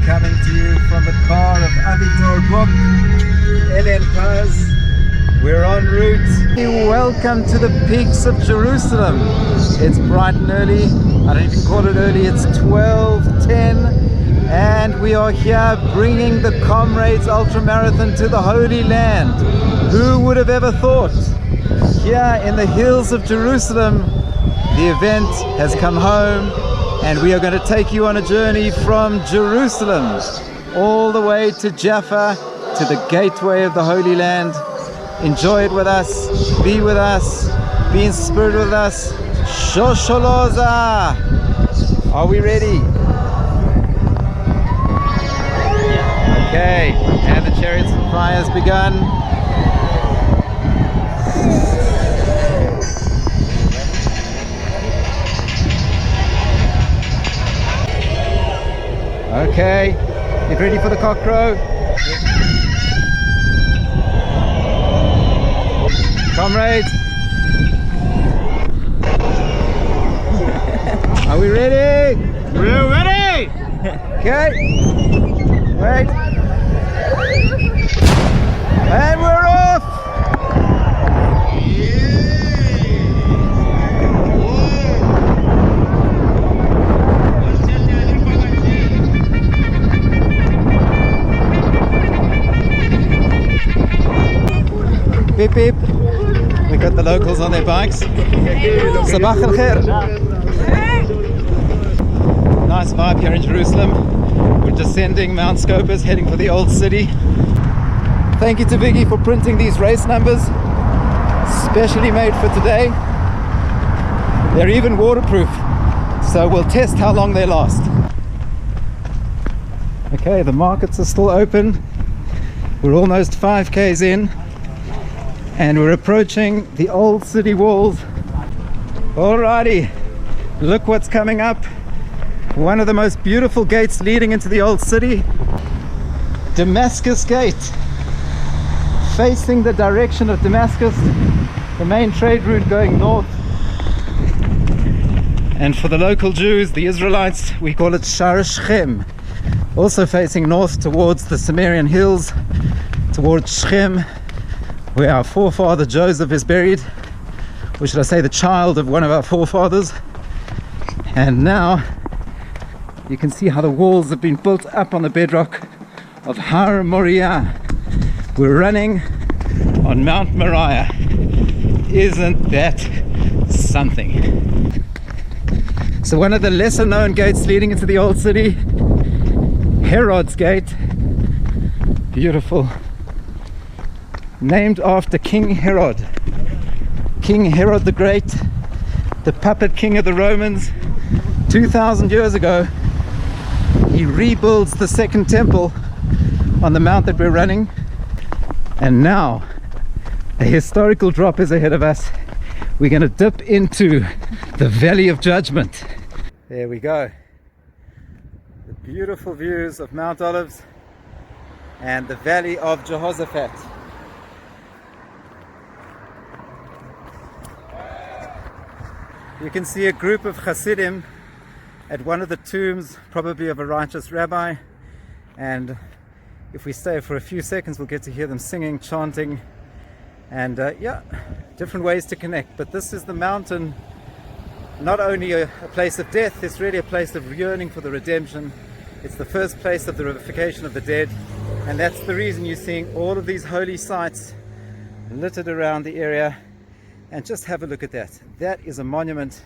coming to you from the car of Iphupho Lami. We're en route. Welcome to the peaks of Jerusalem. It's bright and early. I don't even call it early. It's 12:10, and we are here bringing the Comrades Ultra Marathon to the Holy Land. Who would have ever thought? Here in the hills of Jerusalem, the event has come home, and we are going to take you on a journey from Jerusalem all the way to Jaffa, to the gateway of the Holy Land. Enjoy it with us, be with us, be in spirit with us. Shosholoza! Are we ready? Okay, and the chariots of fire has begun. Okay, get ready for the cock crow. Comrades, are we ready? We're ready! Okay, wait, and we're off! Beep beep. We got the locals on their bikes. Sabah al khair. Nice vibe here in Jerusalem. We're descending Mount Scopus, heading for the old city. Thank you to Biggie for printing these race numbers, specially made for today. They're even waterproof, so we'll test how long they last. Okay, the markets are still open. We're almost 5Ks in, and we're approaching the old city walls. Alrighty, look what's coming up. One of the most beautiful gates leading into the old city. Damascus Gate, facing the direction of Damascus, the main trade route going north. And for the local Jews, the Israelites, we call it Shar Shechem, also facing north towards the Sumerian hills, towards Shechem, where our forefather Joseph is buried, or should I say the child of one of our forefathers. And now you can see how the walls have been built up on the bedrock of Har Moriah. We're running on Mount Moriah. Isn't that something? So one of the lesser known gates leading into the old city, Herod's Gate, beautiful, named after King Herod. King Herod the Great, the puppet king of the Romans. 2,000 years ago, he rebuilds the second temple on the mount that we're running. And now, a historical drop is ahead of us. We're going to dip into the Valley of Judgment. There we go. The beautiful views of Mount Olives and the Valley of Jehoshaphat. You can see a group of Hasidim at one of the tombs, probably of a righteous rabbi, and if we stay for a few seconds we'll get to hear them singing, chanting, and yeah, different ways to connect. But this is the mountain, not only a place of death, it's really a place of yearning for the redemption. It's the first place of the revivification of the dead, and that's the reason you're seeing all of these holy sites littered around the area. And just have a look at that. That is a monument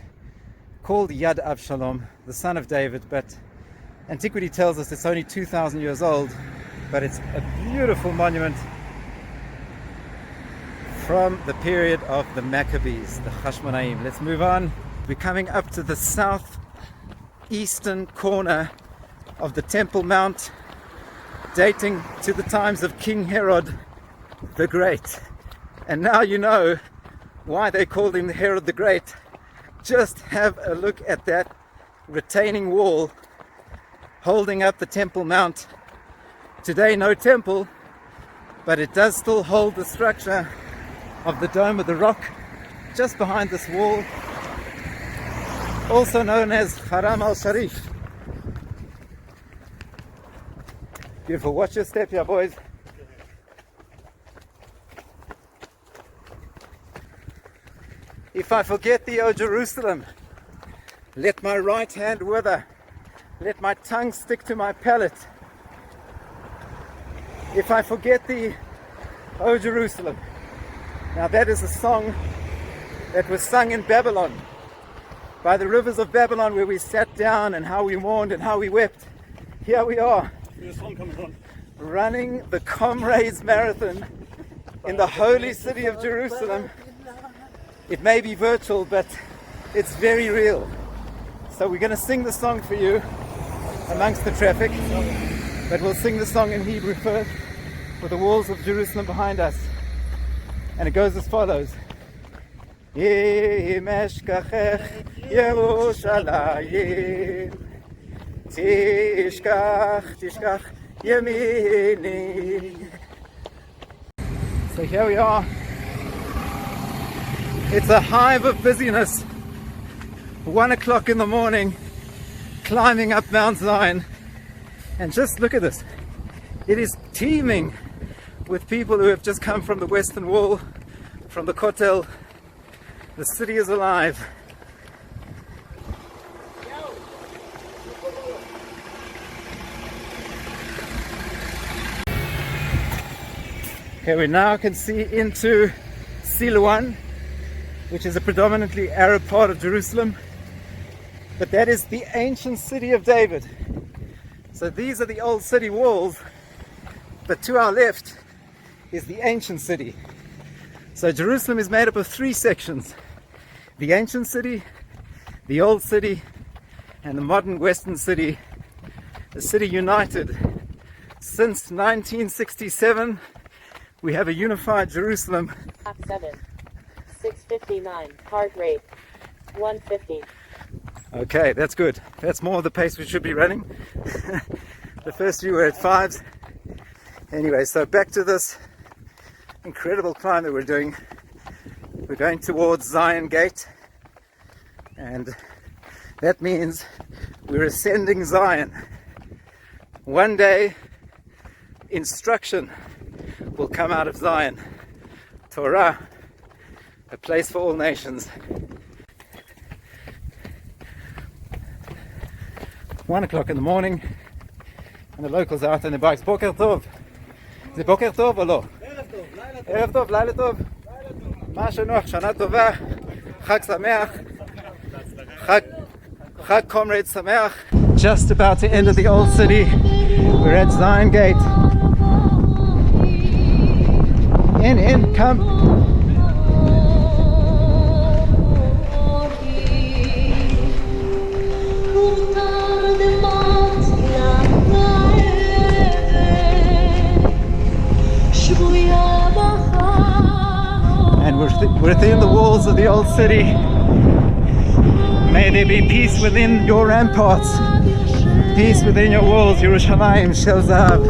called Yad Vashem, the son of David, but antiquity tells us it's only 2,000 years old, but it's a beautiful monument from the period of the Maccabees, the Hashmonaim. Let's move on. We're coming up to the southeastern corner of the Temple Mount, dating to the times of King Herod the Great. And now you know why they called him Herod the Great. Just have a look at that retaining wall holding up the Temple Mount. Today no temple, but it does still hold the structure of the Dome of the Rock just behind this wall, also known as Haram al-Sharif. Beautiful. Watch your step here, boys. If I forget thee, O Jerusalem, let my right hand wither, let my tongue stick to my palate. If I forget thee, O Jerusalem. Now that is a song that was sung in Babylon, by the rivers of Babylon, where we sat down and how we mourned and how we wept. Here we are, running the Comrades Marathon in the holy city of Jerusalem. It may be virtual, but it's very real. So we're going to sing the song for you amongst the traffic, but we'll sing the song in Hebrew first, with the walls of Jerusalem behind us. And it goes as follows. Im eshkachech Yerushalayim, tishkach yemini. So here we are. It's a hive of busyness. 1 o'clock in the morning, climbing up Mount Zion. And just look at this. It is teeming with people who have just come from the Western Wall, from the Kotel. The city is alive. Okay, we now can see into Silouan, which is a predominantly Arab part of Jerusalem, but that is the ancient city of David. So these are the old city walls, but to our left is the ancient city. So Jerusalem is made up of 3 sections: the ancient city, the old city, and the modern western city, a city united. Since 1967, we have a unified Jerusalem. 7, 6:59, heart rate 150. Okay, that's good. That's more the pace we should be running. The first few were at 5s. Anyway, so back to this incredible climb that we're doing. We're going towards Zion Gate, and that means we're ascending Zion. One day, instruction will come out of Zion. Torah, a place for all nations. 1 o'clock in the morning, and the locals are out on their bikes. Boker Tov. Is it Boker Tov or lo? ערב טוב, לילה טוב. מה שנוח, שנה טובה, חג שמח, חג Comrades שמח. Just about to enter the old city. We're at Zion Gate. In, come. And we're within the walls of the old city. May there be peace within your ramparts, peace within your walls, Yerushalayim Shel Zahav.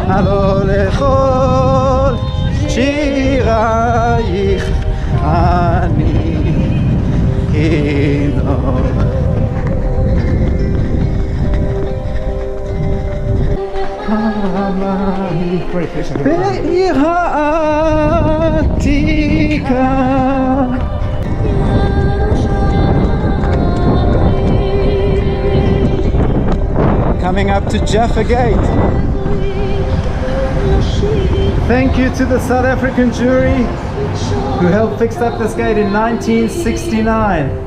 Halo lechol shirayich ani hino. Be'ir ha'atika. Coming up to Jaffa Gate. Thank you to the South African jury who helped fix up this gate in 1969.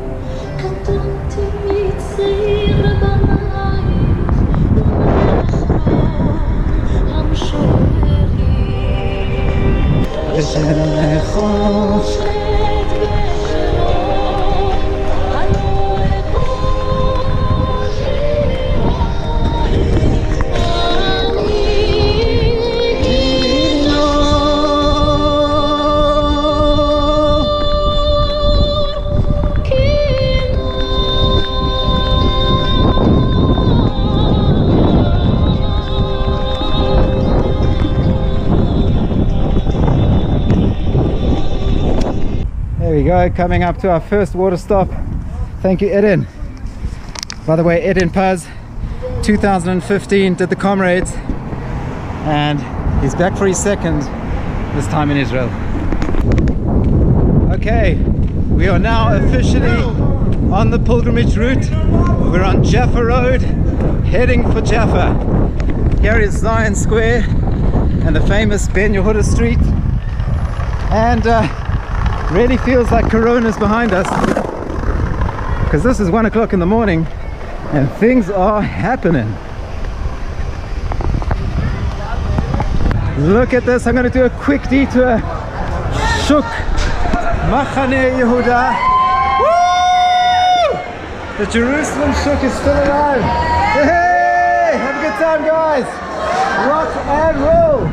go, coming up to our first water stop. Thank you, Eden. By the way, Eden Paz, 2015, did the Comrades, and he's back for his second, this time in Israel. Okay, we are now officially on the pilgrimage route. We're on Jaffa Road, heading for Jaffa. Here is Zion Square and the famous Ben Yehuda Street, and really feels like Corona's behind us, because this is 1 o'clock in the morning and things are happening. Look at this. I'm going to do a quick detour. Shuk Machane Yehuda. Woo! The Jerusalem Shuk is still alive. Hey, have a good time, guys. Rock and roll.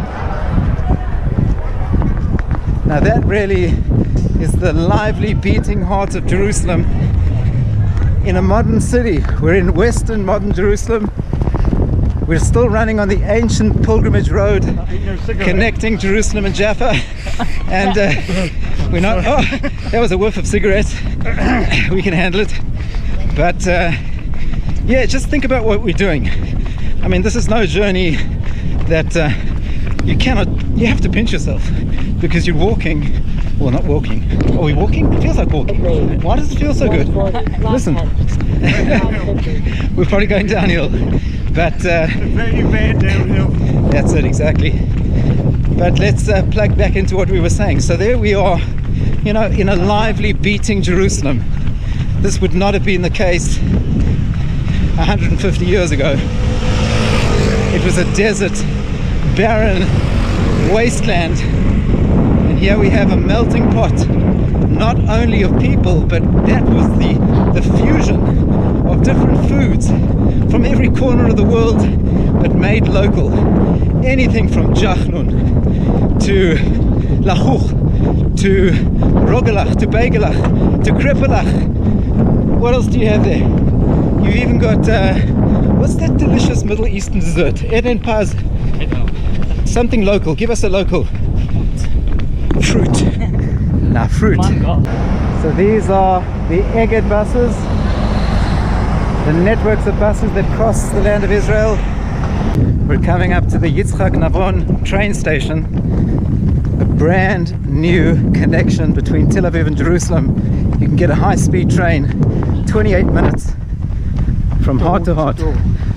Now that really is the lively beating heart of Jerusalem in a modern city. We're in western modern Jerusalem. We're still running on the ancient pilgrimage road connecting Jerusalem and Jaffa, and we're not, oh, that was a whiff of cigarettes. We can handle it, but yeah, just think about what we're doing. I mean, this is no journey that you have to pinch yourself, because you're walking. Well, not walking. Are we walking? It feels like walking. Why does it feel so good? Listen, we're probably going downhill, but very bad downhill. that's it, exactly. But let's plug back into what we were saying. So there we are, you know, in a lively, beating Jerusalem. This would not have been the case 150 years ago. It was a desert, barren wasteland. Here we have a melting pot, not only of people, but that was the fusion of different foods from every corner of the world, but made local. Anything from jachnun to lachuch to rogelach to begelach to krepelach. What else do you have there? You've even got what's that delicious Middle Eastern dessert? Eden Paz. Something local. Give us a local. Fruit. Now fruit. So these are the Egged buses, the networks of buses that cross the land of Israel. We're coming up to the Yitzchak Navon train station, a brand new connection between Tel Aviv and Jerusalem. You can get a high-speed train, 28 minutes from heart to heart,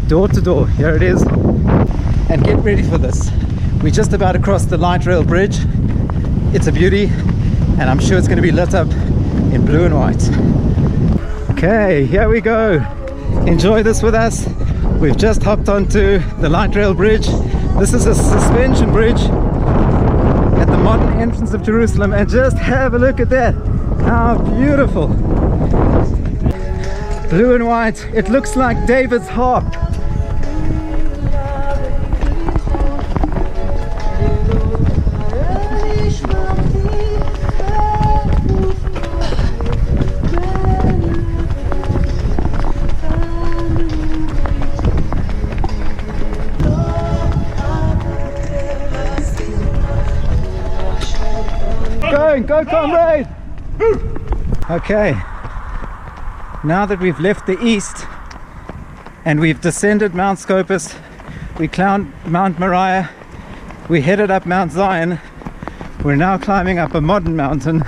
door to door. Here it is. And get ready for this. We're just about to cross the light rail bridge. It's a beauty, and I'm sure it's going to be lit up in blue and white. Okay, here we go. Enjoy this with us. We've just hopped onto the light rail bridge. This is a suspension bridge at the modern entrance of Jerusalem, and just have a look at that. How beautiful. Blue and white. It looks like David's harp. Go, comrade! Okay, now that we've left the east and we've descended Mount Scopus, we climbed Mount Moriah, we headed up Mount Zion, we're now climbing up a modern mountain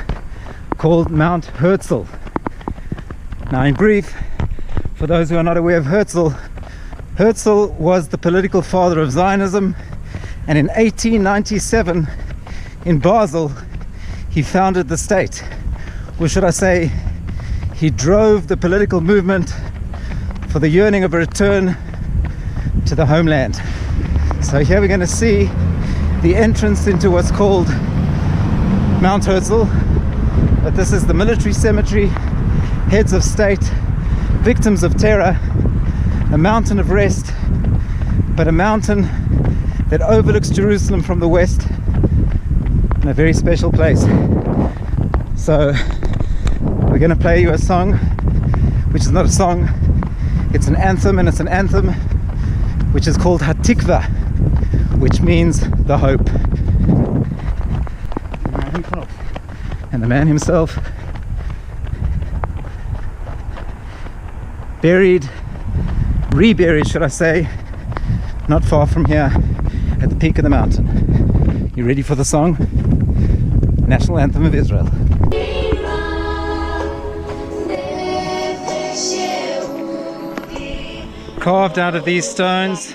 called Mount Herzl. Now in brief, for those who are not aware of Herzl, Herzl was the political father of Zionism, and in 1897 in Basel he founded the state, or should I say, he drove the political movement for the yearning of a return to the homeland. So here we're going to see the entrance into what's called Mount Herzl, but this is the military cemetery, heads of state, victims of terror, a mountain of rest, but a mountain that overlooks Jerusalem from the west, in a very special place. So we're going to play you a song, which is not a song, it's an anthem, and it's an anthem which is called Hatikva, which means the hope. And the man himself reburied should I say, not far from here at the peak of the mountain. You ready for the song? National Anthem of Israel. Carved out of these stones,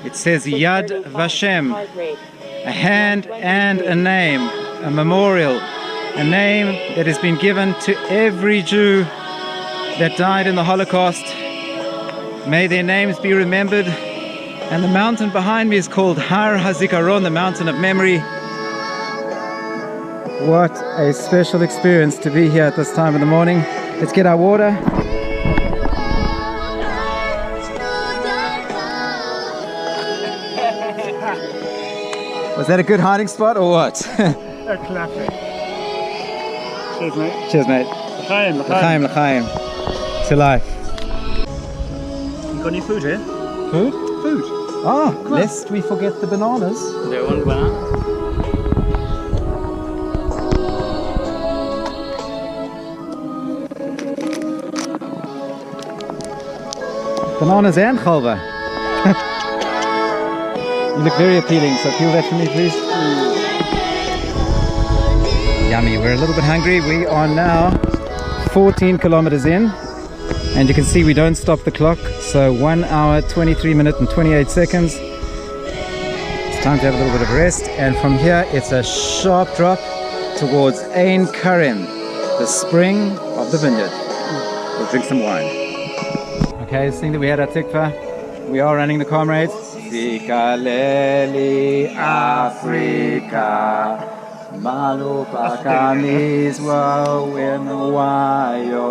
it says Yad Vashem, a hand and a name, a memorial, a name that has been given to every Jew that died in the Holocaust. May their names be remembered. And the mountain behind me is called Har HaZikaron, the mountain of memory. What a special experience to be here at this time of the morning. Let's get our water. Was that a good hiding spot or what? A classic. Cheers, mate. Cheers, mate. L'chaim, L'chaim, l'chaim. To life. You got any food here? Food? Food. Oh, lest we forget the bananas. There one banana. Bananas and chalva. You look very appealing, so peel that for me, please. Yummy. We're a little bit hungry. We are now 14 kilometers in, and you can see we don't stop the clock. So 1 hour, 23 minutes and 28 seconds. It's time to have a little bit of rest, and from here it's a sharp drop towards Ein Karem, the spring of the vineyard. We'll drink some wine. Okay, seeing that we had our tikva, we are running the Comrades. Sikaleli Africa, Malupaka Mizwa Wenawayo,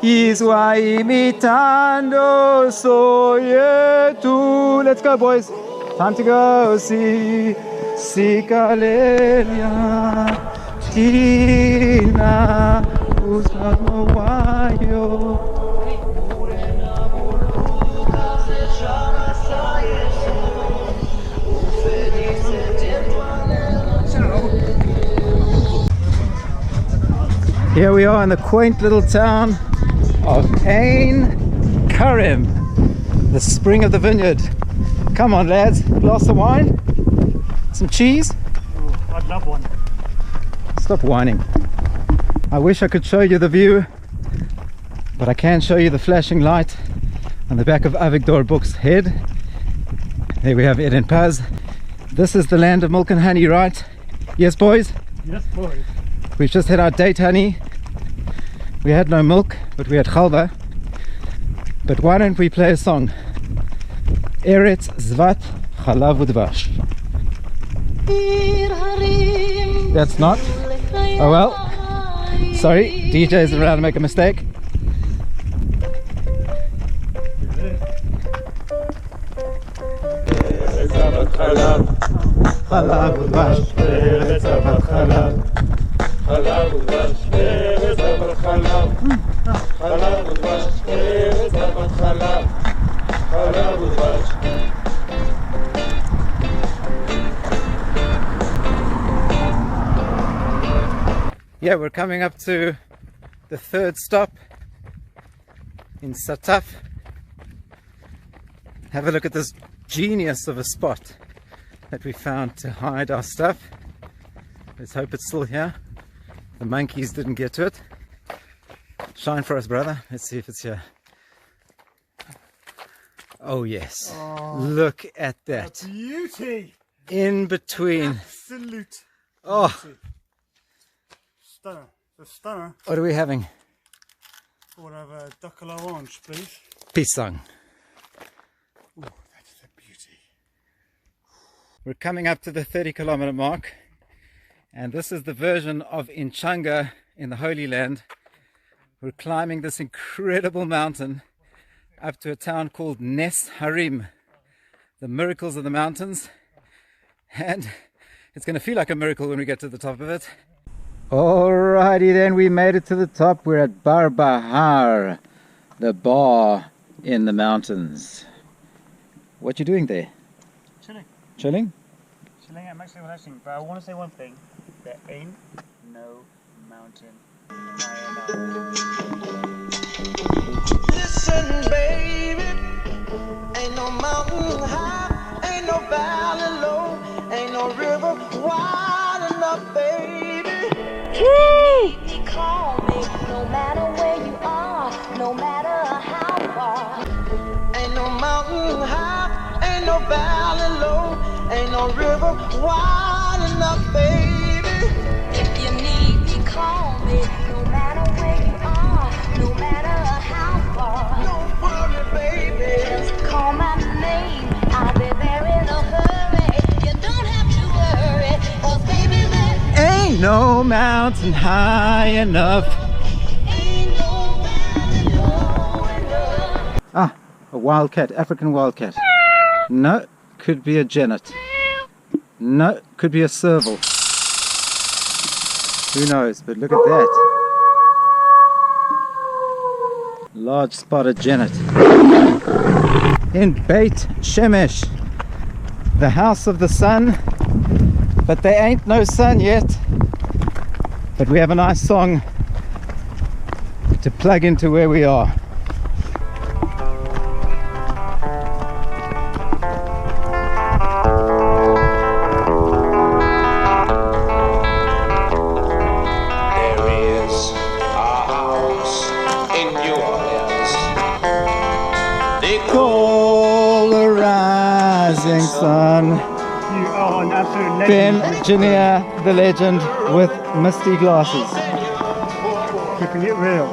Izwa imitando soyetu. Let's go, boys. Time to go. Sikalelia Tina Usmawayo. Here we are in the quaint little town of Ein Karem, the spring of the vineyard. Come on, lads, a glass of wine, some cheese. Oh, I'd love one. Stop whining. I wish I could show you the view, but I can show you the flashing light on the back of Avigdor Book's head. There we have Eden Paz. This is the land of milk and honey, right? Yes, boys? Yes, boys. We've just had our date honey. We had no milk, but we had chalva. But why don't we play a song? Eretz Zvat Chalav Udvash. That's not. Oh well. Sorry, DJ isn't around to make a mistake. Chalav Udvash. Eretz Zvat Chalav. חלב ודבש, ארץ זבת חלב. חלב ודבש, ארץ זבת חלב. חלב ודבש. Yeah, we're coming up to the third stop in Sataf. Have a look at this genius of a spot that we found to hide our stuff. Let's hope it's still here. The monkeys didn't get to it. Shine for us, brother. Let's see if it's here. Oh yes. Oh, look at that. Beauty. In between. Absolute. Oh. Beauty. Stunner. The stunner. What are we having? We'll have a duck à l'orange, please. Peace song. Oh, that's a beauty. We're coming up to the 30-kilometer mark. And this is the version of Inchanga in the Holy Land. We're climbing this incredible mountain up to a town called Nes Harim, the miracles of the mountains. And it's going to feel like a miracle when we get to the top of it. Alrighty then, we made it to the top. We're at Bar Bahar, the bar in the mountains. What you doing there? Chilling. Chilling? Chilling, I'm actually relaxing, but I want to say one thing. There ain't no mountain high enough. listen, baby. Ain't no mountain high, ain't no valley low, ain't no river wide enough, baby. If you need me, call me, no matter where you are, no matter how far. Ain't no mountain high, ain't no valley low, ain't no river wide enough, baby. If you need me, call me, no matter where you are, no matter how far. Don't worry, baby, just call my name, I'll be there in a hurry. You don't have to worry, 'cause baby, there Ain't no mountain high enough. ain't no valley low enough. Ah, a wildcat, African wildcat. No, could be a genet. No, could be a serval. Who knows, but look at that. Large spotted genet. In Beit Shemesh, the house of the sun, but there ain't no sun yet. But we have a nice song to plug into where we are. Call the rising sun. You are an absolute Ben legend. Janier, the legend, with misty glasses. Keeping it real.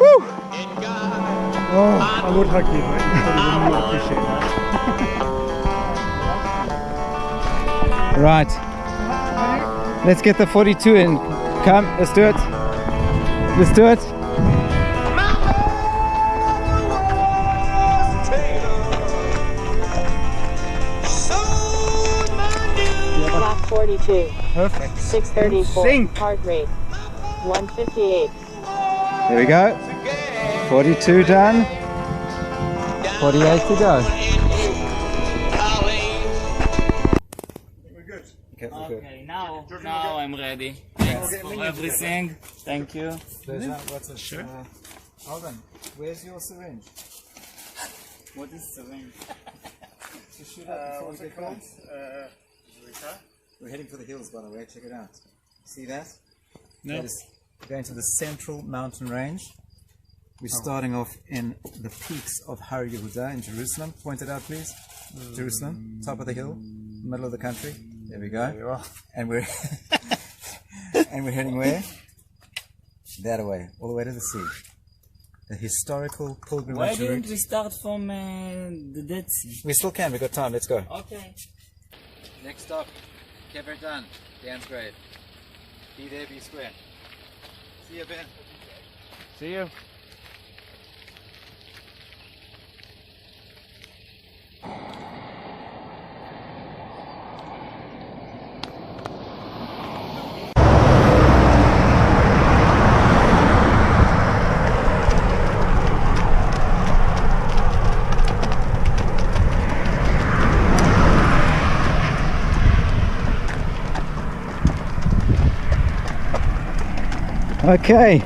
Oh, I would hug you, but you probably would not appreciate that. right. Let's get the 42 in. Come, let's do it. Let's do it. Lap 42. Perfect. 634. Sync. Heart rate. 158. There we go. 42 done. 48 to go. Okay, now I'm ready. Thanks for everything. Thank you. What's a sure? Alden, where's your syringe? What is syringe? To shoot up before we get going. We're heading for the hills, by the way. Check it out. See that? No. That is going to the central mountain range. We're starting off in the peaks of Har Yehuda in Jerusalem. Point it out, please. Jerusalem, top of the hill, middle of the country. There we go. There you are. And we're and we're heading where? That away, all the way to the sea. The historical Why pilgrimage didn't route. we start from the Dead Sea? We still can. We've got time. Let's go. Okay. Next stop, Kever done. Dan's grave. Be there, be square. See you, Ben. See you. Okay,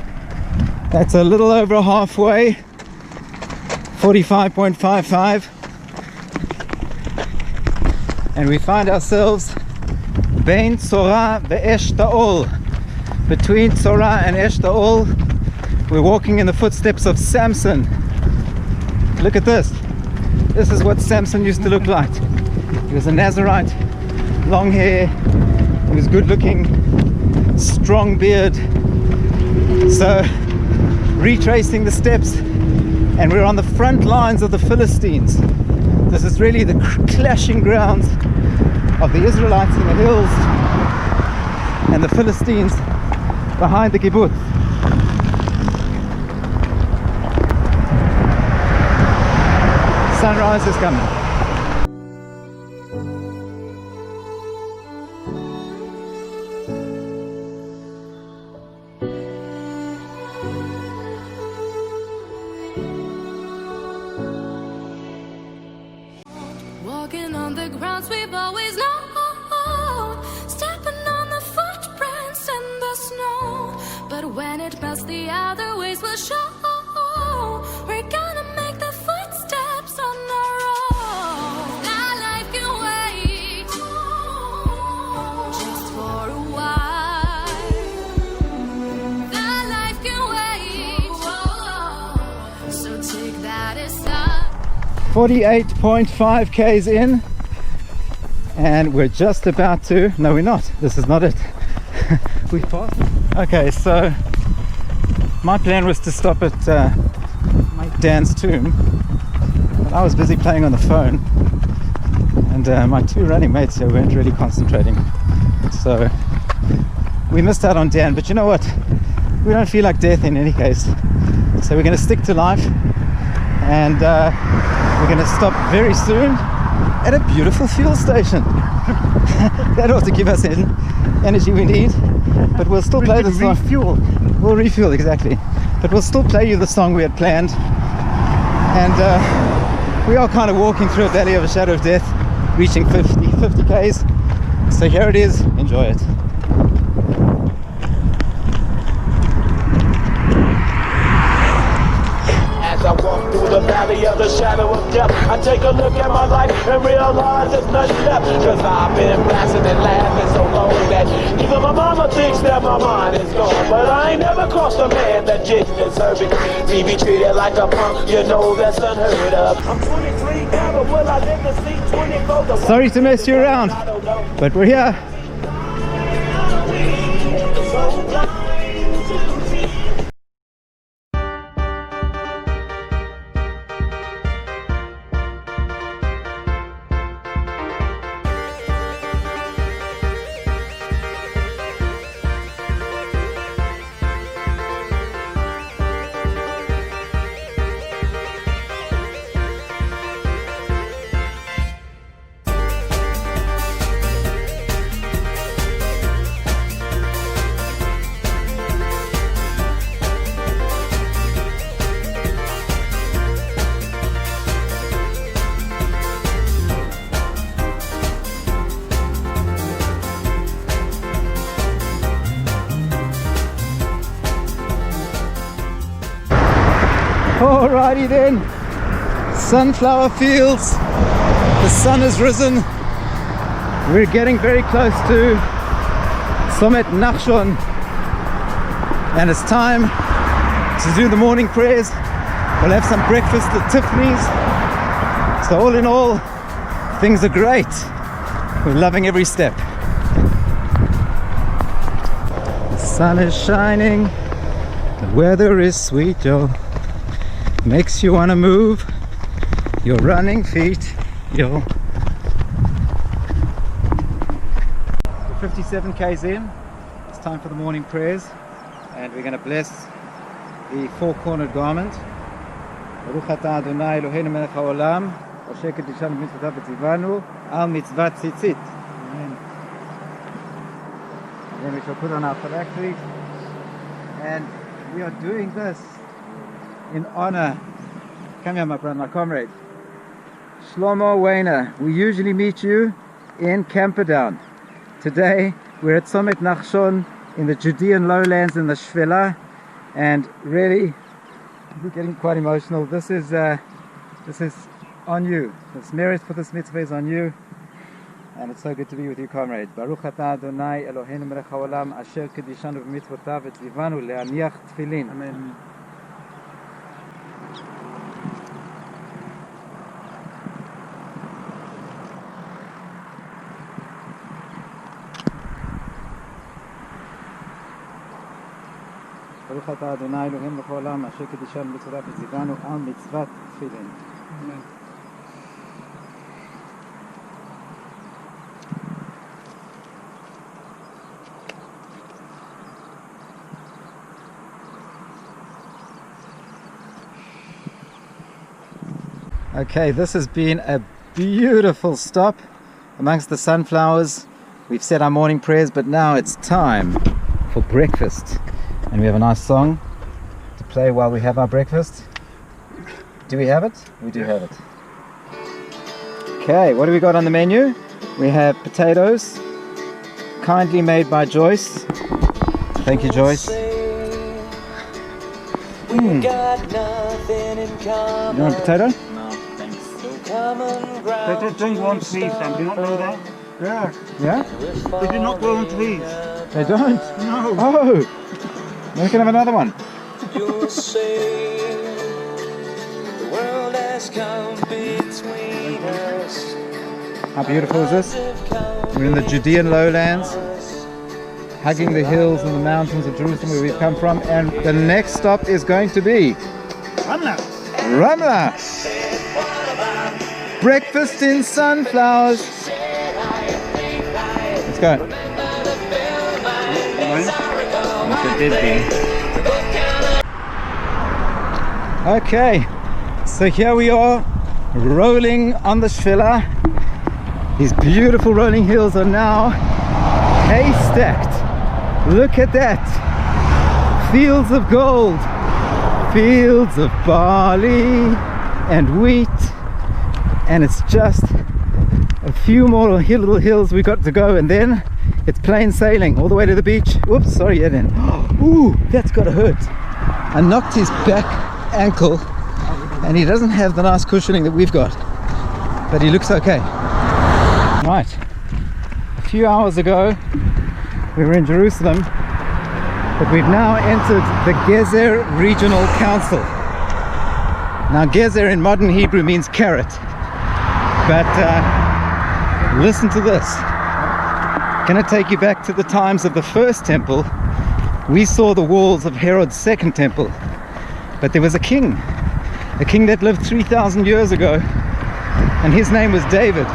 that's a little over halfway, 45.55, and we find ourselves Bein Tzorah ve'esh ta'ol, between Tzorah and Esh ta'ol. We're walking in the footsteps of Samson. Look at this. This is what Samson used to look like. He was a Nazarite, long hair, he was good looking, strong beard. So, retracing the steps, and we're on the front lines of the Philistines. This is really the clashing grounds of the Israelites in the hills and the Philistines behind the kibbutz. Sunrise is coming. Walking on the grounds we've always known, stepping on the footprints in the snow. But when it melts, the other ways will show. We're gonna make the foot 48.5 k's in, and we're just about to, no we're not, this is not it. We've passed. Okay, so my plan was to stop at Dan's tomb, but I was busy playing on the phone, and my two running mates here weren't really concentrating, so we missed out on Dan. But you know what, we don't feel like death in any case, so we're going to stick to life, and we're going to stop very soon at a beautiful fuel station. That ought to give us energy we need, but we'll still play the song. We'll refuel, exactly, but we'll still play you the song we had planned. And we are kind of walking through a valley of a shadow of death, reaching 50 k's, so here it is, enjoy it. As I walk through the valley of the shadow of death, I take a look at my life and realize there's nothing left. Cause I've been blasting and laughing so long that even my mama thinks that my mind is gone. But I ain't never crossed a man that didn't deserve it. Me be treated like a punk, you know that's unheard of. I'm 23 now, but will I live to see 24? Sorry to mess you around, but we're here. Alrighty then, sunflower fields, the sun has risen, we're getting very close to Summit Nachshon, and it's time to do the morning prayers. We'll have some breakfast at Tiffany's, so all in all, things are great. We're loving every step. The sun is shining, the weather is sweet, yo. Makes you want to move your running feet, yo. 57 k's in, it's time for the morning prayers, and we're going to bless the four-cornered garment. Baruch atah Adonai Eloheinu melech haolam, asher kedishanu b'mitzvotav v'tzivanu al mitzvat tzitzit. Amen. Then we shall put on our phylacteries, and we are doing this in honor, come here my brother, my comrade, Shlomo Weiner. We usually meet you in Down. Today we're at Summit Nachshon in the Judean lowlands in the Shvela, and really we're getting quite emotional. This is on you. This merit for this mitzvah is on you, and it's so good to be with you, comrade. Baruch atah Adonai Eloheinu melech haolam asher kedishanu b'mitzvotav v'tzivanu le'aniach tefillin. Amen. ברוך אתה אדוני אלוהים בכל העולם אשר קידשנו בצורת וציוונו על מצוות תפילין. Amen. Okay, this has been a beautiful stop amongst the sunflowers. We've said our morning prayers, but now it's time for breakfast. And we have a nice song to play while we have our breakfast. Do we have it? We do have it. Okay, what do we got on the menu? We have potatoes, kindly made by Joyce. Thank you, Joyce. You want a potato? No, thanks. They don't grow on trees, Sam. Do you not know that? Yeah. Yeah? They do not grow on trees. They don't? No. Oh! Then we can have another one. You'll say the world has come between How beautiful is this? We're in the Judean lowlands, hugging the hills and the mountains of Jerusalem where we've come from, and the next stop is going to be Ramla. Breakfast in sunflowers. Let's go. Okay, so here we are, rolling on the Shvila. These beautiful rolling hills are now hay-stacked. Look at that. Fields of gold, fields of barley and wheat, and it's just a few more little hills we got to go, and then it's plain sailing all the way to the beach. Whoops, sorry, Eden. Ooh, that's gotta hurt. I knocked his back ankle, and he doesn't have the nice cushioning that we've got, but he looks okay. Right, a few hours ago we were in Jerusalem, but we've now entered the Gezer Regional Council. Now Gezer in modern Hebrew means carrot, but listen to this. Gonna take you back to the times of the first temple. We saw the walls of Herod's second temple, but there was a king that lived 3,000 years ago, and his name was David.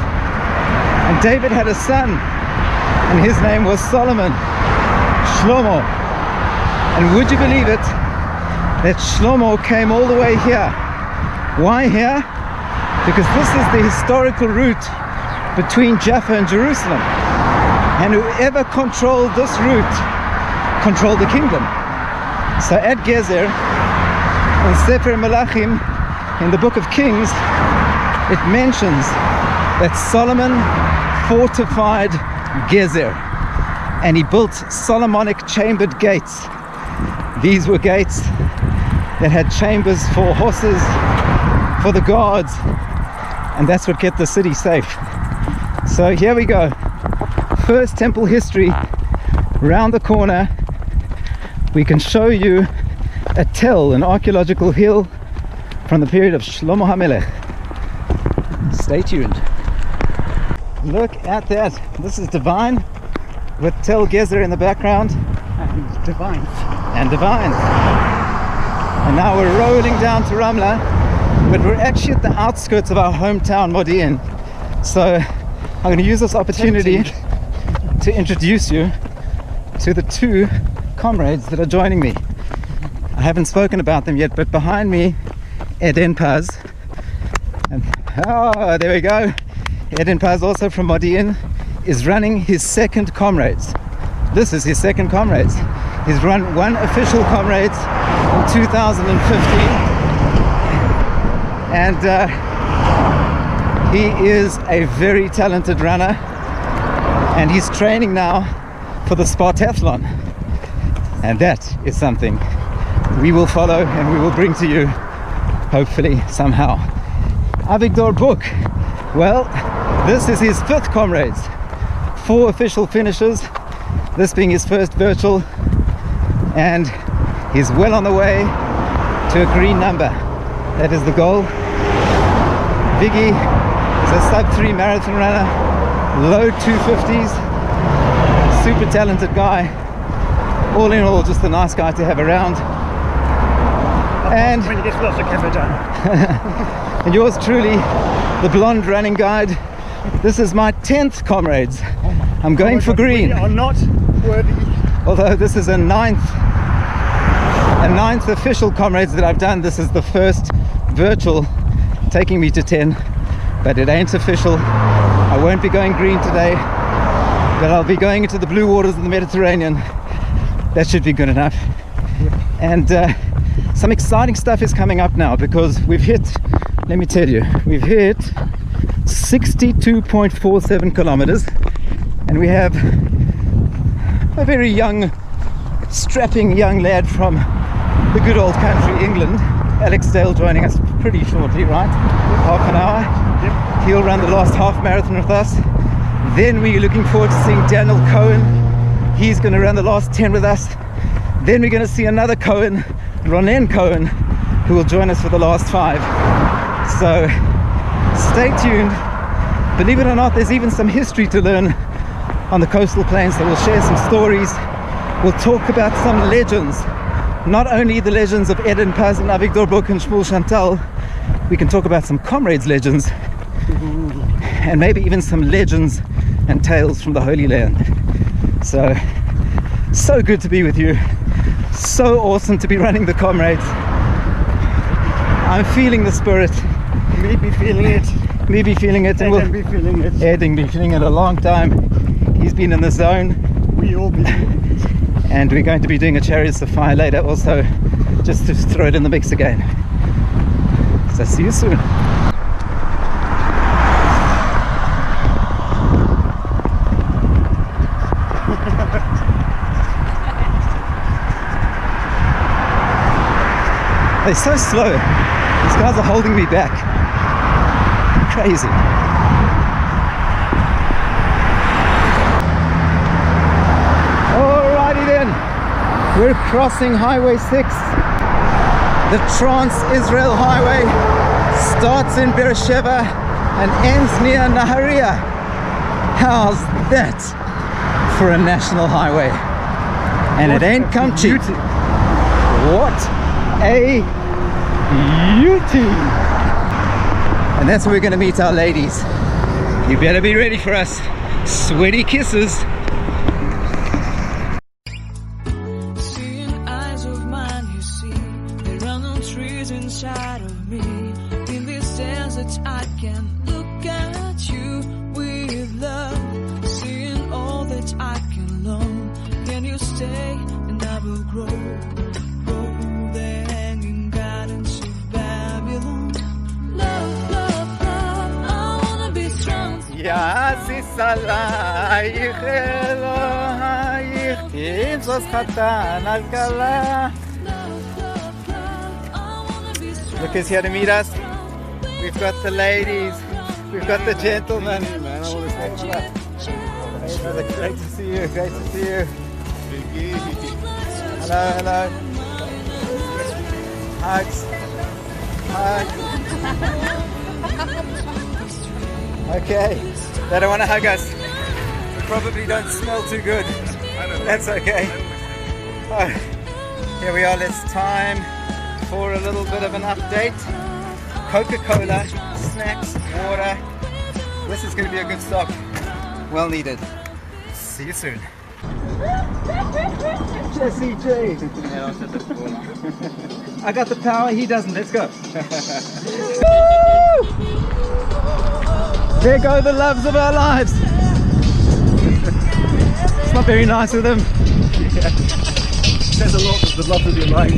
And David had a son, and his name was Solomon, Shlomo. And would you believe it, that Shlomo came all the way here. Why here? Because this is the historical route between Jaffa and Jerusalem. And whoever controlled this route controlled the kingdom. So at Gezer, in Sefer Melachim, in the book of Kings, it mentions that Solomon fortified Gezer, and he built Solomonic chambered gates. These were gates that had chambers for horses, for the guards, and that's what kept the city safe. So here we go. First temple history. Round the corner we can show you a tell, an archaeological hill from the period of Shlomo HaMelech. Stay tuned. Look at that. This is divine, with Tel Gezer in the background. And divine. And divine. And now we're rolling down to Ramla, but we're actually at the outskirts of our hometown, Modi'in. So I'm going to use this opportunity to introduce you to the two comrades that are joining me. I haven't spoken about them yet, but behind me, Eden Paz. And oh, there we go. Eden Paz, also from Modi'in, is running his second Comrades. This is his second Comrades. He's run one official Comrades in 2015, and he is a very talented runner, and he's training now for the Spartathlon, and that is something we will follow and we will bring to you, hopefully somehow. Avigdor Book, well, this is his fifth Comrades, 4 official finishes, this being his first virtual, and he's well on the way to a green number. That is the goal. Viggy is a sub-3 marathon runner, low 250s, super talented guy. All in all, just a nice guy to have around. And when he gets lots of camera done. And yours truly, the blonde running guide. This is my 10th Comrades. I'm going for green. We are not worthy. Although this is a ninth official Comrades that I've done. This is the first virtual, taking me to 10, but it ain't official. I won't be going green today, but I'll be going into the blue waters of the Mediterranean. That should be good enough. And some exciting stuff is coming up now, because we've hit, let me tell you, we've hit 62.47 kilometers, and we have a very young, strapping young lad from the good old country, England, Alex Dale, joining us pretty shortly, right? Half an hour. Yep. He'll run the last half marathon with us. Then we're looking forward to seeing Daniel Cohen. He's going to run the last 10 with us. Then we're going to see another Cohen, Ronen Cohen, who will join us for the last 5. So stay tuned. believe it or not, there's even some history to learn on the coastal plains, so we'll share some stories. We'll talk about some legends, not only the legends of Eden Paz and Avigdor Book and Shmuel Shantall. We can talk about some Comrades legends, and maybe even some legends and tales from the Holy Land. So good to be with you. So awesome to be running the Comrades. I'm feeling the spirit. Me be feeling it. Me be feeling it. Eden be feeling it. Eden be feeling it a long time. He's been in the zone. We all be feeling it. And we're going to be doing a Chariots of Fire later also, just to throw it in the mix again. So see you soon. They're so slow. These guys are holding me back. Crazy. Alrighty then. We're crossing Highway 6. The Trans-Israel Highway starts in Beersheba and ends near Nahariya. How's that for a national highway? And it ain't come cheap. What a beauty! And that's where we're going to meet our ladies. You better be ready for us. Sweaty kisses. Seeing eyes of mine, you see, there are no trees inside of me. In this desert, I can look at you with love. Seeing all that I can long. Can you stay and I will grow? Grow the hanging gardens of Babylon. Love, love, love, I wanna be strong. יעשיס עלייך אלוהייך, תמסוס חתן על כלה. Look who's here to meet us. We've got the ladies, we've got the gentlemen. Hey, brother, great to see you, great to see you. Hello, hello. Hugs. Hugs. Okay, they don't want to hug us. We probably don't smell too good. That's okay. Oh, here we are, it's time for a little bit of an update. Coca-Cola, snacks, water. This is going to be a good stop. Well needed. See you soon. Jesse J. I got the power, he doesn't. Let's go. There go the loves of our lives. It's not very nice of them. Yeah. Says a lot of the love of your life.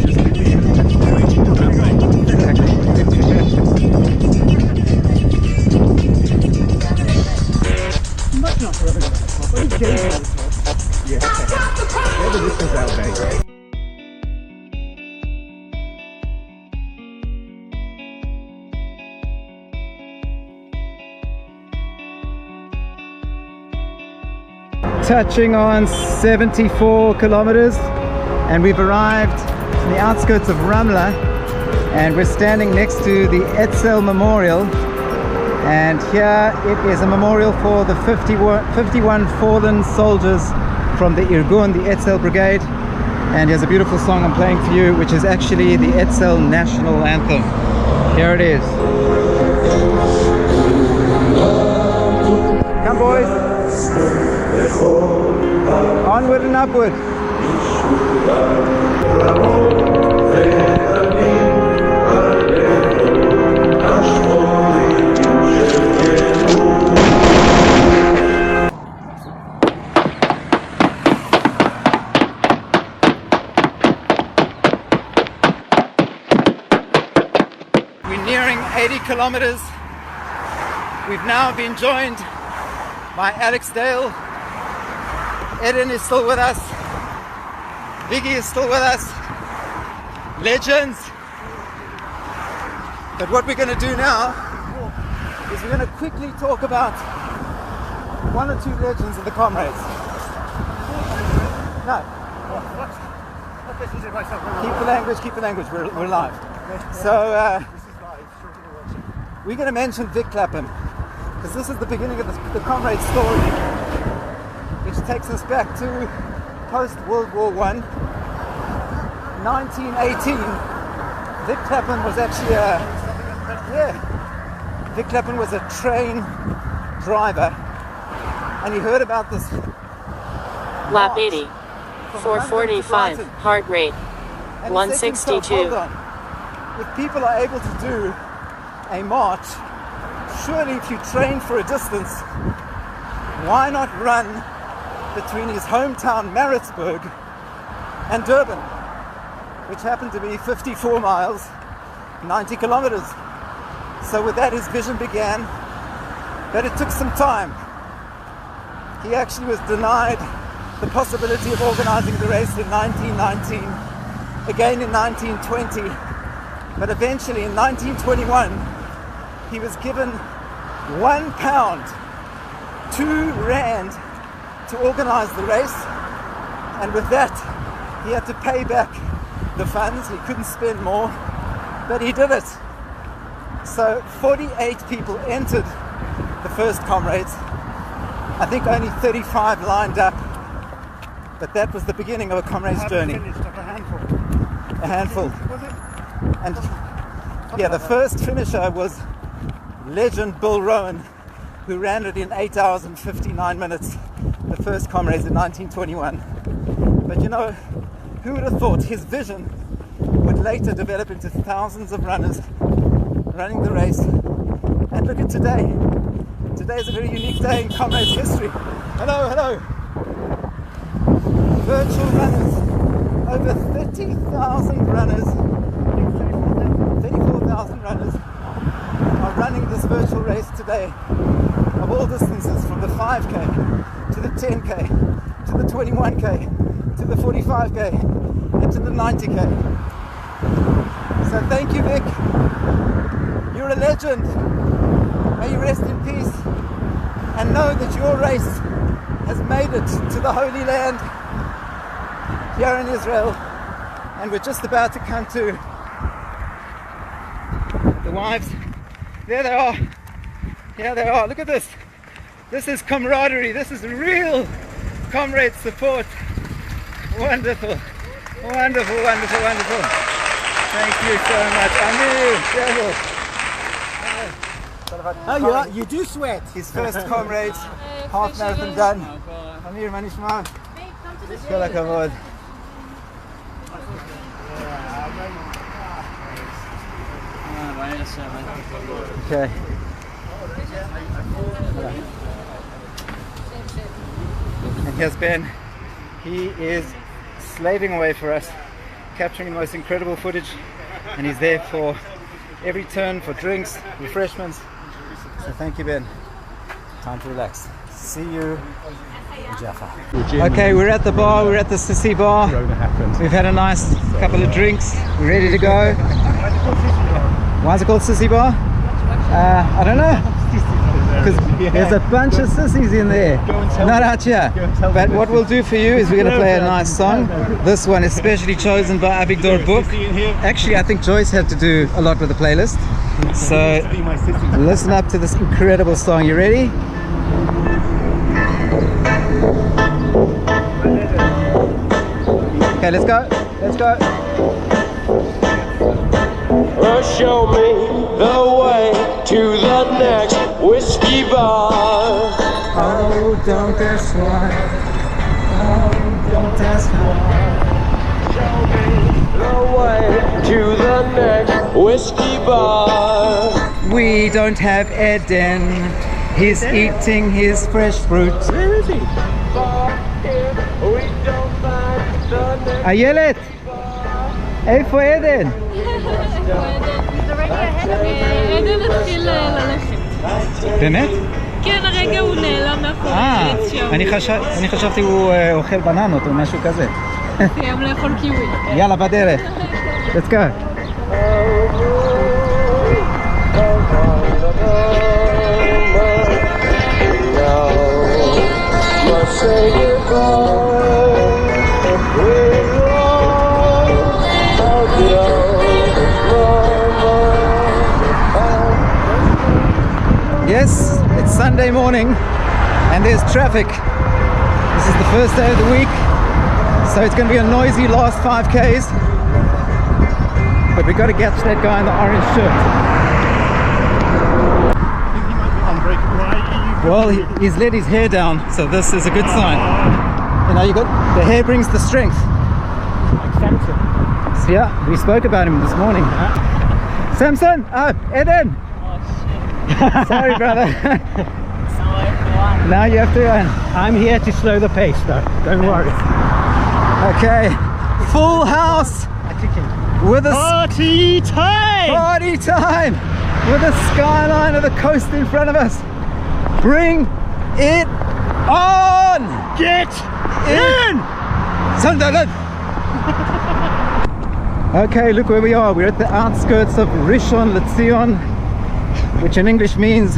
Much not for everyone. But he gave me the top. Yeah. Yeah, the distance out there. Touching on 74 kilometers, and we've arrived in the outskirts of Ramla, and we're standing next to the Etzel Memorial, and here it is a memorial for the 51 fallen soldiers from the Irgun, the Etzel Brigade. And here's a beautiful song I'm playing for you, which is actually the Etzel National Anthem. Here it is. Come boys! Onward and upward. We're nearing 80 kilometers. We've now been joined by Alex Dale. Eden is still with us. Viggy is still with us. Legends. But what we're going to do now is we're going to quickly talk about one or two legends of the Comrades. No. Keep the language. We're live. So we're going to mention Vic Clapham. because this is the beginning of the Comrades story, which takes us back to post-World War I. 1918, Vic Clapham was actually Vic Clapham was a train driver, and he heard about this Lap 80. 445. Heart rate. and he said to himself, 162. hold on, if people are able to do a march, surely if you train for a distance, why not run between his hometown Pietermaritzburg and Durban, which happened to be 54 miles, 90 kilometers. So with that his vision began, but it took some time. He actually was denied the possibility of organizing the race in 1919, again in 1920, but eventually in 1921 he was given £1, 2 rand, to organize the race, and with that he had to pay back the funds. He couldn't spend more, but he did it. So 48 people entered the first Comrades. I think only 35 lined up, but that was the beginning of a Comrades journey. A handful. And yeah, the first finisher was legend Bill Rowan, who ran it in 8 hours and 59 minutes, the first Comrades in 1921. But you know, who would have thought his vision would later develop into thousands of runners running the race. And look at today. Today is a very unique day in Comrades history. Hello, hello. Virtual runners. Over 30,000 runners, 34,000 runners are running this virtual race today, of all distances, from the 5K to the 10K to the 21K to the 45K and to the 90K. So thank you, Vic. You're a legend. May you rest in peace, and know that your race has made it to the Holy Land here in Israel, and we're just about to come to the wives. There they are. Here they are. Look at this. This is camaraderie. This is real comrade support. Wonderful. Wonderful, wonderful, wonderful. Thank you so much. Oh, you do sweat. His first Comrades, half marathon done. Amir, מה נשמע? כל הכבוד. Okay. And here's Ben. He is slaving away for us, capturing the most incredible footage, and he's there for every turn, for drinks, refreshments. So thank you, Ben. Time to relax. See you in Jaffa. Okay, we're at the bar, we're at the Sissy bar. We've had a nice couple of drinks. We're ready to go. Why is it called Sissy Bar? I don't know. Because there's a bunch of sissies in there. Not out here. But what we'll do for you is we're going to play a nice song. This one is specially chosen by Iphupho Book. Actually, I think Joyce had to do a lot with the playlist. So listen up to this incredible song. You ready? Okay, let's go. Let's go. Show me the way to the next whiskey bar. Oh, don't ask why. Oh, don't ask why. Show me the way to the next whiskey bar. We don't have Eden. He's eating his fresh fruit. Where is he? We don't find the next איילת! איפה עדן? עדן התחיל ללכת. באמת? כן, הרגע הוא נעלם מאחורי העץ שם. אני חשבתי הוא אוכל בננות או משהו כזה. סיים לאכול קיווי. יאללה, בדרך. Let's go. Yes, it's Friday morning and there's traffic. This is the first day of the week, so it's going to be a noisy last 5Ks. But we got to catch that guy in the orange shirt. Well, he's let his hair down, so this is a good sign. You know, the hair brings the strength. Like Samson. So yeah, we spoke about him this morning. Samson! Oh, Eden! Oh shit. Sorry, brother. So everyone. Now you have to run. I'm here to slow the pace though, don't worry. Okay, full house with a Party time! party time with the skyline of the coast in front of us. Bring it on! Get in! Shantall! Okay, look where we are. We're at the outskirts of Rishon LeTsiyon, which in English means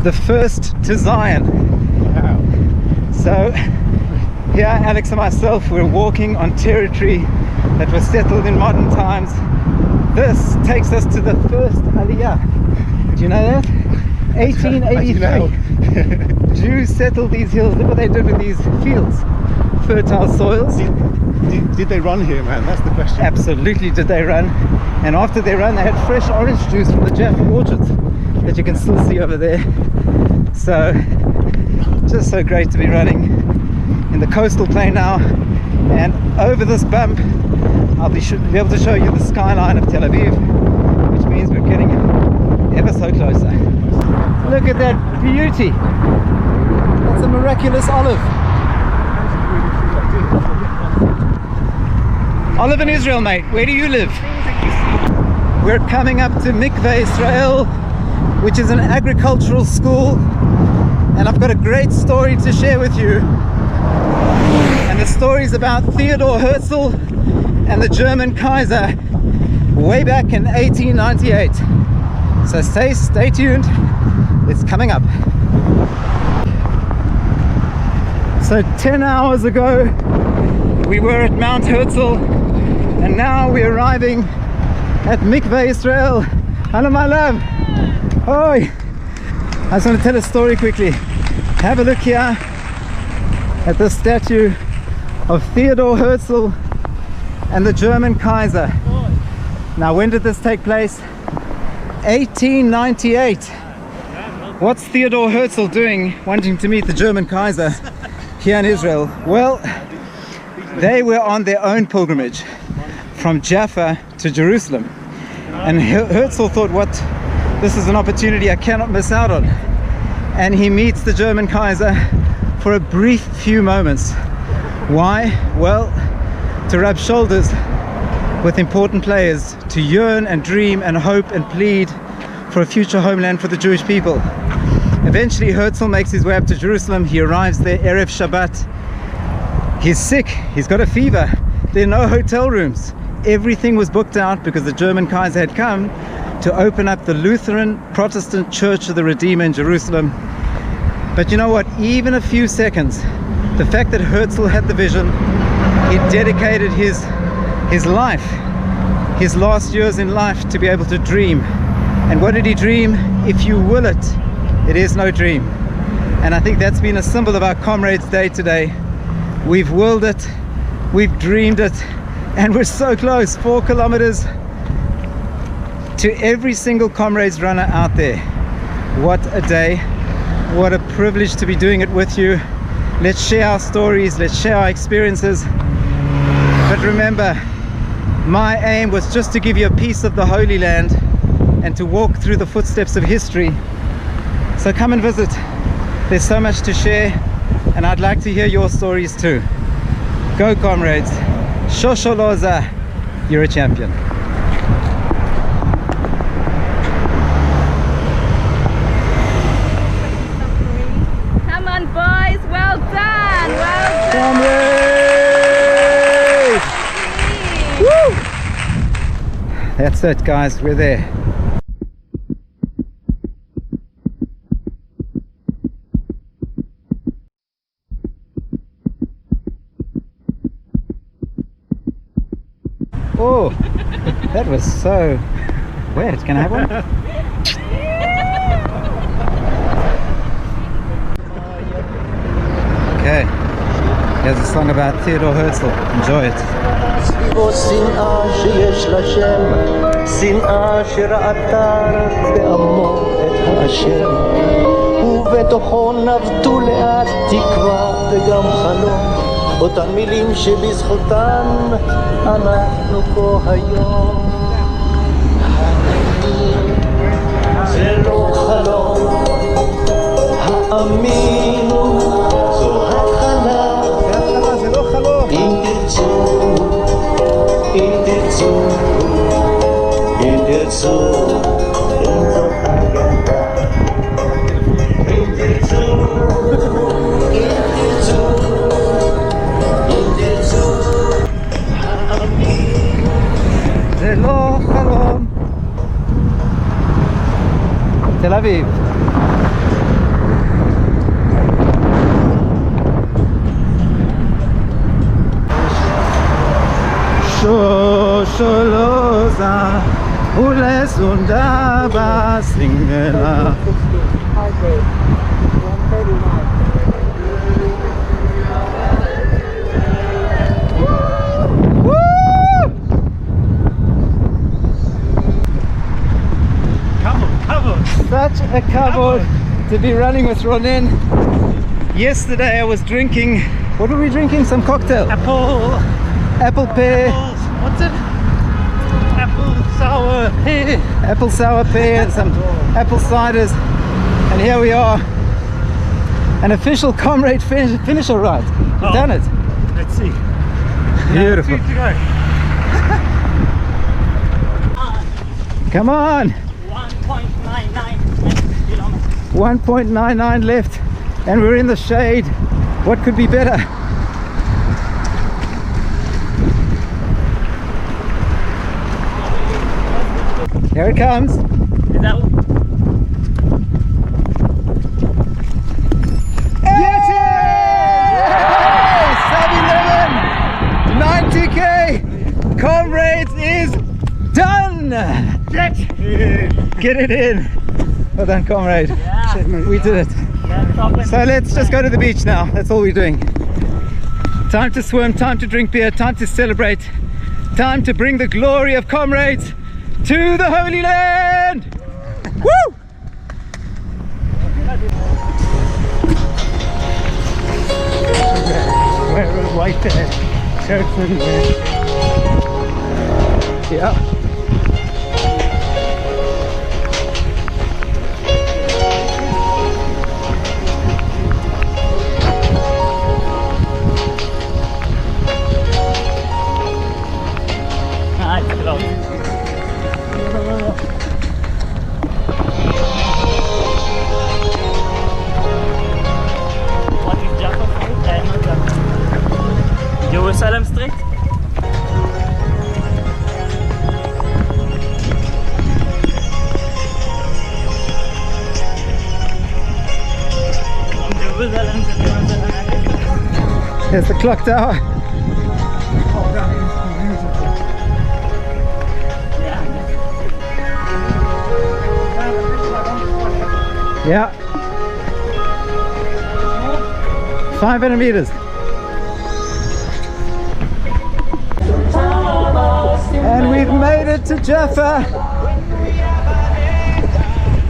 the first to Zion. Wow. So here Alex and myself, we're walking on territory that was settled in modern times. This takes us to the first Aliyah. Do you know that? 1883. Jews settled these hills. Look what they did with these fields. Fertile soils. Did they run here, man? That's the question. Absolutely did they run. And after they ran, they had fresh orange juice from the Jaffa orchards that you can still see over there. So, just so great to be running in the coastal plain now. And over this bump, I'll be able to show you the skyline of Tel Aviv, which means we're getting ever so closer. Look at that beauty. That's a miraculous olive. Olive in Israel, mate. Where do you live? We're coming up to Mikveh Israel, which is an agricultural school, and I've got a great story to share with you. And the story is about Theodor Herzl and the German Kaiser way back in 1898. So stay tuned. It's coming up. So 10 hours ago we were at Mount Herzl, and now we're arriving at Mikveh Israel. Hello my love. Oi. I just want to tell a story quickly. Have a look here at the statue of Theodor Herzl and the German Kaiser. Now when did this take place? 1898. What's Theodor Herzl doing wanting to meet the German Kaiser here in Israel? Well, they were on their own pilgrimage from Jaffa to Jerusalem, and Herzl thought, this is an opportunity I cannot miss out on. And he meets the German Kaiser for a brief few moments. Why? Well, to rub shoulders with important players, to yearn and dream and hope and plead for a future homeland for the Jewish people. Eventually Herzl makes his way up to Jerusalem. He arrives there Erev Shabbat. He's sick, he's got a fever. There are no hotel rooms. Everything was booked out because the German Kaiser had come to open up the Lutheran Protestant Church of the Redeemer in Jerusalem. But you know what? Even a few seconds, the fact that Herzl had the vision, he dedicated his life, his last years in life, to be able to dream. And what did he dream? If you will it, it is no dream. And I think that's been a symbol of our Comrades Day today. We've willed it, we've dreamed it, and we're so close. 4 kilometers to every single Comrades runner out there. What a day, what a privilege to be doing it with you. Let's share our stories, let's share our experiences. But remember, my aim was just to give you a piece of the Holy Land and to walk through the footsteps of history. So come and visit. There's so much to share, and I'd like to hear your stories too. Go Comrades. Shosholoza, you're a champion. Come on, boys. Well done. Well done. Comrades! Woo! That's it, guys. We're there. Oh, that was so wet. Can I have one? Okay, here's a song about Theodor Herzl. Enjoy it. סביבו שנאה שיש לה שם, שנאה שראתה רק בעמו את האשם, ובתוכו נבטו לאט תקווה וגם חלום, אותן מילים שבזכותן אנחנו פה היום. זה לא חלום, האמינו, זו התחלה. זה לא חלום. אם תרצו, אם תרצו, אם תרצו, אם זאת אגדה. אם תרצו, אם תרצו, אם תרצו, האמינו. זה לא חלום. תל אביב. Sholoza ulesunda basingela. Such a kavod to be running with Ronen. Yesterday I was drinking, what were we drinking? Some cocktail? Apple pear. What's it? Apple sour pear. Apple sour pear and some apple ciders. And here we are. An official comrade finisher ride. We've done it. Let's see. Beautiful. Two to go. Come on. 1.99 left. And we're in the shade. What could be better? Here it comes. Is that one? Yes! Sub 11! 90k! Comrades is done! Get it in! Well done, comrade. Yeah. We did it. So let's just go to the beach now. That's all we're doing. Time to swim, time to drink beer, time to celebrate, time to bring the glory of comrades to the Holy Land! Woo! Wear a white shirt anyway. Yeah. What is Jaffa? I know Jaffa. Jerusalem Street? Jerusalem to Jerusalem. Here's the clock tower. Oh, that is beautiful. Yeah. 500 meters. And we've made it to Jaffa.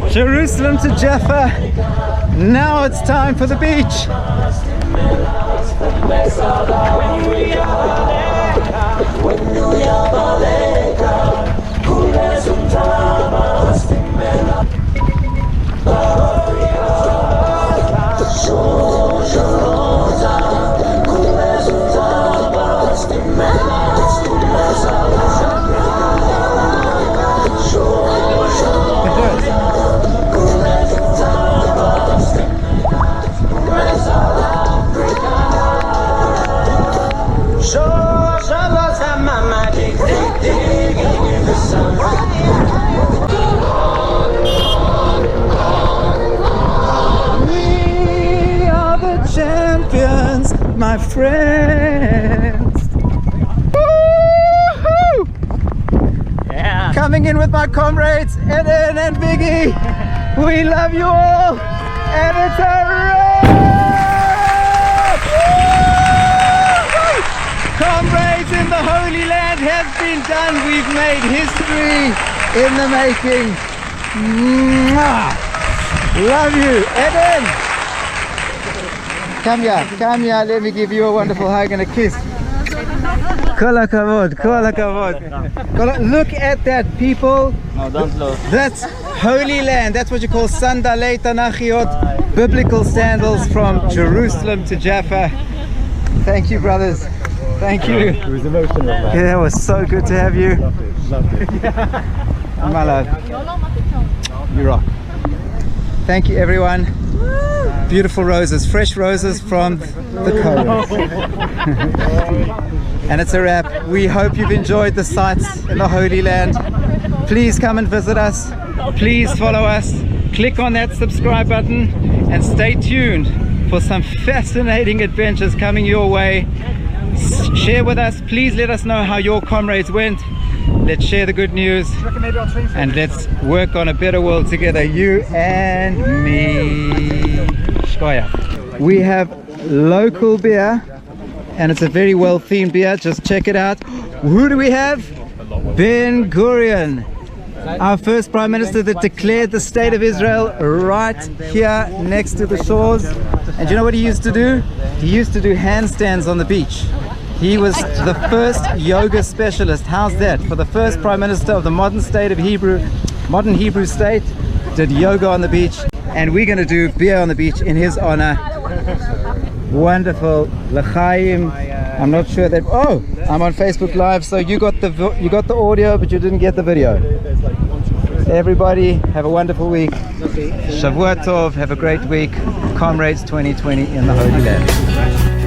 Jerusalem to Jaffa. Now it's time for the beach. My friends. Woo-hoo! Yeah. Coming in with my comrades, Eden and Biggie. We love you all. And it's a wrap! made history in the making. Mwah! Love you, Eden. Come here, let me give you a wonderful hug and a kiss. Kol hakavod, kol hakavod. Look at that, people. No, don't look. That's Holy Land. That's what you call sandalei tanachiot, biblical sandals from Jerusalem to Jaffa. Thank you, brothers. Thank you. It was emotional, man. Yeah, it was so good to have you. Lovely. My love. You rock. Thank you, everyone. Beautiful roses, fresh roses from the Comrades. And it's a wrap. We hope you've enjoyed the sights in the Holy Land. Please come and visit us. Please follow us. Click on that subscribe button and stay tuned for some fascinating adventures coming your way. Share with us. Please let us know how your comrades went. Let's share the good news and let's work on a better world together, you and me. Shkoya. We have local beer and it's a very well themed beer. Just check it out. Who do we have? Ben Gurion, our first prime minister that declared the state of Israel right here next to the shores. And do you know what he used to do? He used to do handstands on the beach. He was the first yoga specialist. How's that? For the first prime minister of the modern Hebrew state, did yoga on the beach, and we're going to do beer on the beach in his honor. Wonderful. L'chaim. I'm not sure that. Oh, I'm on Facebook Live, so you got the audio, but you didn't get the video. Everybody, have a wonderful week. Shavua Tov. Have a great week. Comrades 2020 in the Holy Land.